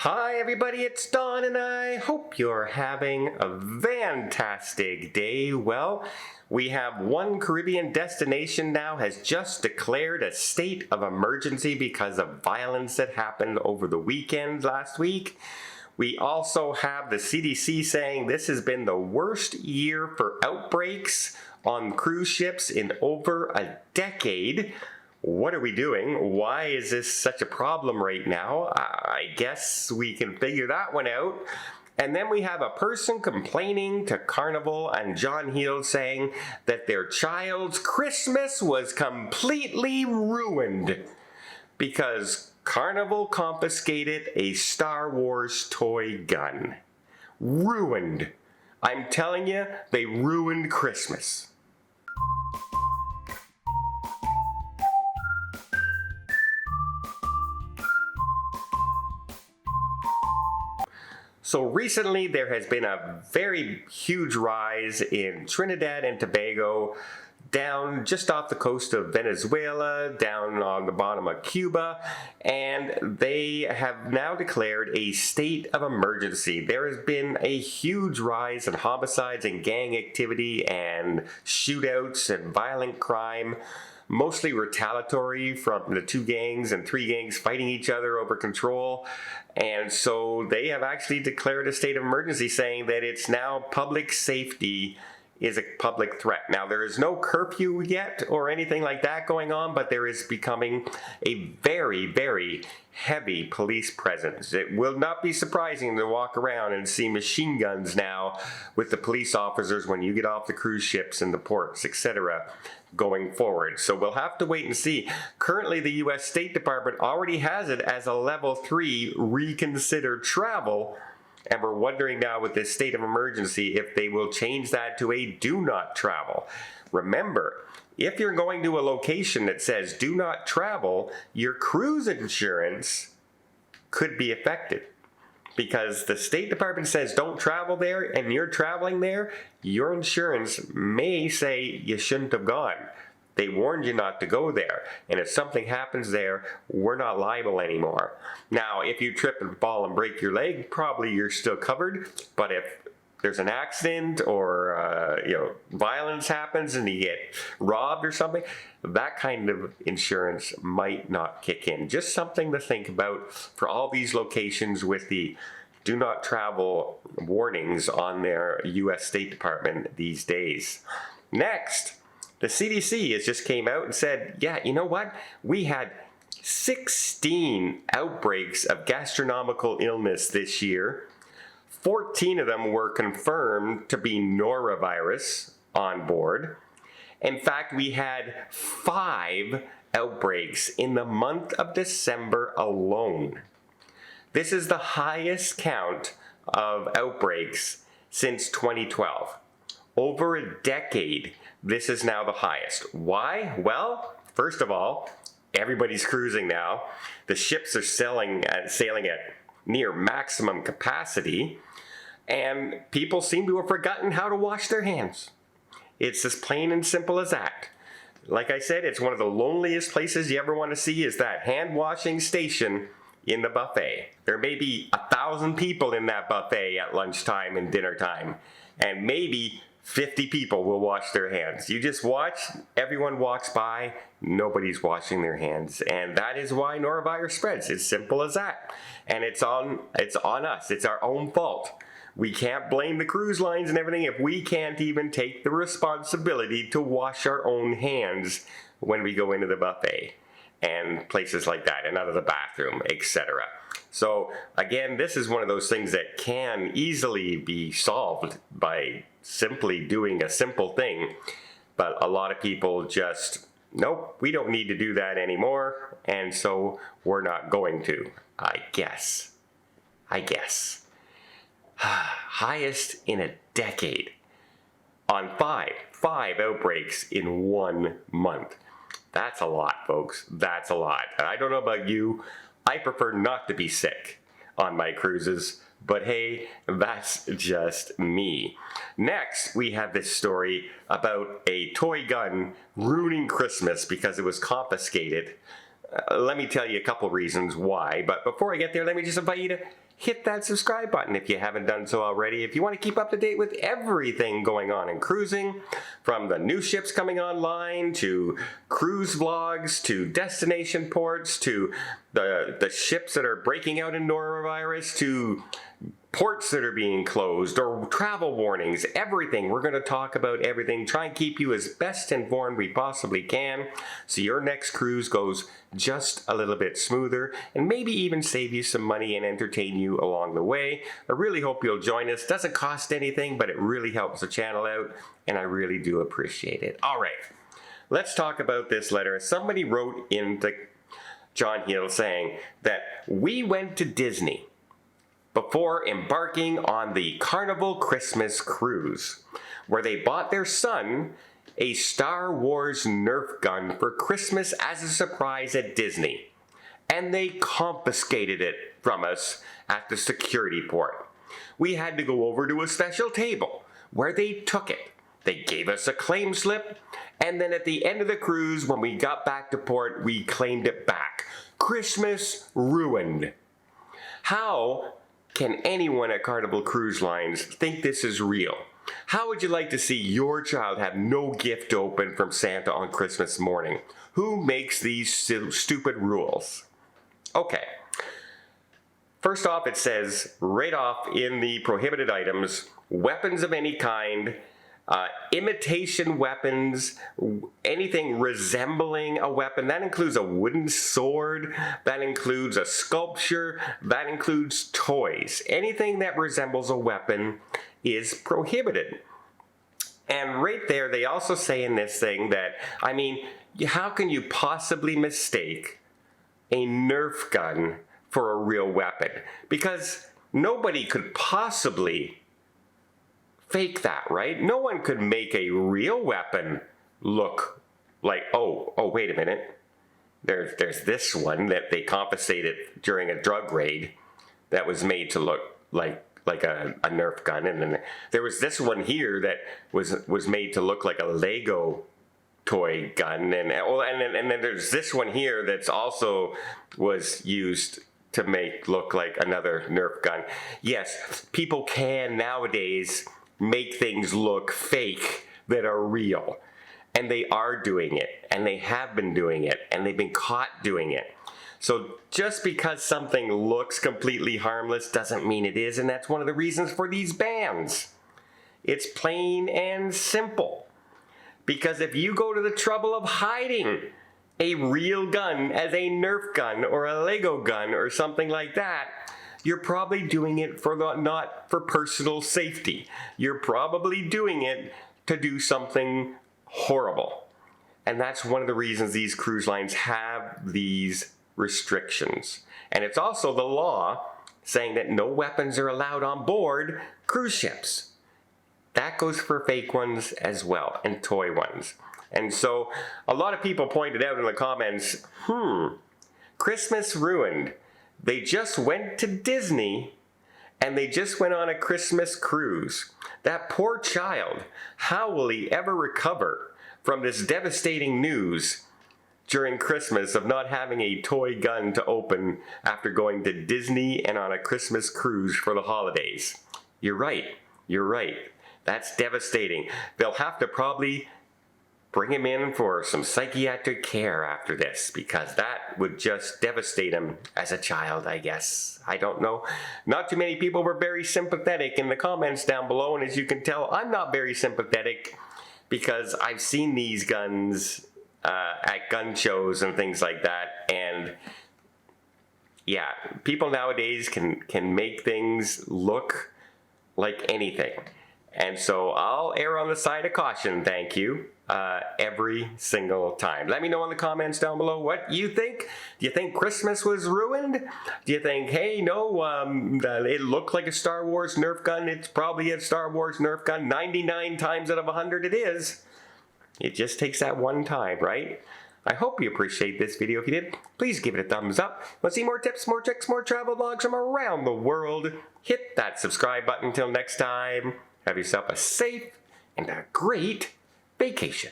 Hi everybody, it's Don and I hope you're having a fantastic day. Well, we have one Caribbean destination now has just declared a state of emergency because of violence that happened over the weekend last week. We also have the CDC saying this has been the worst year for outbreaks on cruise ships in over a decade. What are we doing? Why is this such a problem right now? I guess we can figure that one out. And then we have a person complaining to Carnival and John Heel saying that their child's Christmas was completely ruined because Carnival confiscated a Star Wars toy gun. Ruined. I'm telling you, they ruined Christmas. So recently there has been a very huge rise in Trinidad and Tobago, down just off the coast of Venezuela, down on the bottom of Cuba, and they have now declared a state of emergency. There has been a huge rise in homicides and gang activity and shootouts and violent crime, mostly retaliatory from the two gangs and three gangs fighting each other over control. And so they have actually declared a state of emergency, saying that it's now public safety is a public threat. Now, there is no curfew yet or anything like that going on, but there is becoming a very, very heavy police presence. It will not be surprising to walk around and see machine guns now with the police officers when you get off the cruise ships and the ports, etc., going forward. So we'll have to wait and see. Currently, the U.S. State Department already has it as a level 3 reconsider travel. And we're wondering now with this state of emergency if they will change that to a do not travel. Remember, if you're going to a location that says do not travel, your cruise insurance could be affected. Because the State Department says don't travel there and you're traveling there, your insurance may say you shouldn't have gone. They warned you not to go there, and if something happens there, we're not liable anymore. Now, if you trip and fall and break your leg, probably you're still covered, but if there's an accident or violence happens and you get robbed or something, that kind of insurance might not kick in. Just something to think about for all these locations with the do not travel warnings on their U.S. State Department these days. Next, the CDC has just came out and said, yeah, you know what? We had 16 outbreaks of gastronomical illness this year. 14 of them were confirmed to be Norovirus on board. In fact, we had 5 outbreaks in the month of December alone. This is the highest count of outbreaks since 2012. Over a decade, this is now the highest. Why? Well, first of all, everybody's cruising now. The ships are sailing at near maximum capacity, and people seem to have forgotten how to wash their hands. It's as plain and simple as that. Like I said, it's one of the loneliest places you ever want to see is that hand washing station in the buffet. There may be 1,000 people in that buffet at lunchtime and dinner time, and maybe 50 people will wash their hands. You just watch, everyone walks by, nobody's washing their hands. And that is why norovirus spreads. It's simple as that. And it's on us. It's our own fault. We can't blame the cruise lines and everything if we can't even take the responsibility to wash our own hands when we go into the buffet and places like that and out of the bathroom, etc. So again, this is one of those things that can easily be solved by simply doing a simple thing, but a lot of people just, nope, we don't need to do that anymore, and so we're not going to, I guess. Highest in a decade on five outbreaks in 1 month. That's a lot, folks. That's a lot. And I don't know about you, I prefer not to be sick on my cruises, but hey, that's just me. Next, we have this story about a toy gun ruining Christmas because it was confiscated Let me tell you a couple reasons why, but before I get there, let me just invite you to hit that subscribe button if you haven't done so already. If you want to keep up to date with everything going on in cruising, from the new ships coming online, to cruise vlogs, to destination ports, to the ships that are breaking out in Norovirus, to ports that are being closed, or travel warnings, everything. We're going to talk about everything, try and keep you as best informed we possibly can so your next cruise goes just a little bit smoother and maybe even save you some money and entertain you along the way. I really hope you'll join us. Doesn't cost anything, but it really helps the channel out, and I really do appreciate it. All right, let's talk about this letter. Somebody wrote into John Hill saying that we went to Disney before embarking on the Carnival Christmas cruise, where they bought their son a Star Wars Nerf gun for Christmas as a surprise at Disney, and they confiscated it from us at the security port. We had to go over to a special table where they took it. They gave us a claim slip, and then at the end of the cruise, when we got back to port, we claimed it back. Christmas ruined. How can anyone at Carnival Cruise Lines think this is real? How would you like to see your child have no gift open from Santa on Christmas morning? Who makes these stupid rules? Okay. First off, it says right off in the prohibited items, weapons of any kind, imitation weapons, anything resembling a weapon. That includes a wooden sword, that includes a sculpture, that includes toys. Anything that resembles a weapon is prohibited. And right there, they also say in this thing that, I mean, how can you possibly mistake a Nerf gun for a real weapon? Because nobody could possibly fake that, right? No one could make a real weapon look like, oh, wait a minute. There's this one that they confiscated during a drug raid that was made to look like a Nerf gun, and then there was this one here that was made to look like a Lego toy gun, and then there's this one here that's also was used to look like another Nerf gun. Yes, people can nowadays make things look fake that are real. And they are doing it, and they have been doing it, and they've been caught doing it. So just because something looks completely harmless doesn't mean it is, and that's one of the reasons for these bans. It's plain and simple. Because if you go to the trouble of hiding a real gun as a Nerf gun or a Lego gun or something like that, you're probably doing it not for personal safety. You're probably doing it to do something horrible. And that's one of the reasons these cruise lines have these restrictions. And it's also the law saying that no weapons are allowed on board cruise ships. That goes for fake ones as well, and toy ones. And so a lot of people pointed out in the comments, Christmas ruined. They just went to Disney and they just went on a Christmas cruise. That poor child, how will he ever recover from this devastating news during Christmas of not having a toy gun to open after going to Disney and on a Christmas cruise for the holidays? You're right. That's devastating. They'll have to probably bring him in for some psychiatric care after this, because that would just devastate him as a child, I guess. I don't know. Not too many people were very sympathetic in the comments down below, and as you can tell, I'm not very sympathetic because I've seen these guns at gun shows and things like that, and yeah, people nowadays can make things look like anything. And so I'll err on the side of caution, thank you, every single time. Let me know in the comments down below what you think. Do you think Christmas was ruined? Do you think, hey, no, it looked like a Star Wars Nerf gun? It's probably a Star Wars Nerf gun. 99 times out of 100 it is. It just takes that one time, right? I hope you appreciate this video. If you did, please give it a thumbs up. Want to see more tips, more tricks, more travel vlogs from around the world? Hit that subscribe button. Until next time, have yourself a safe and a great vacation.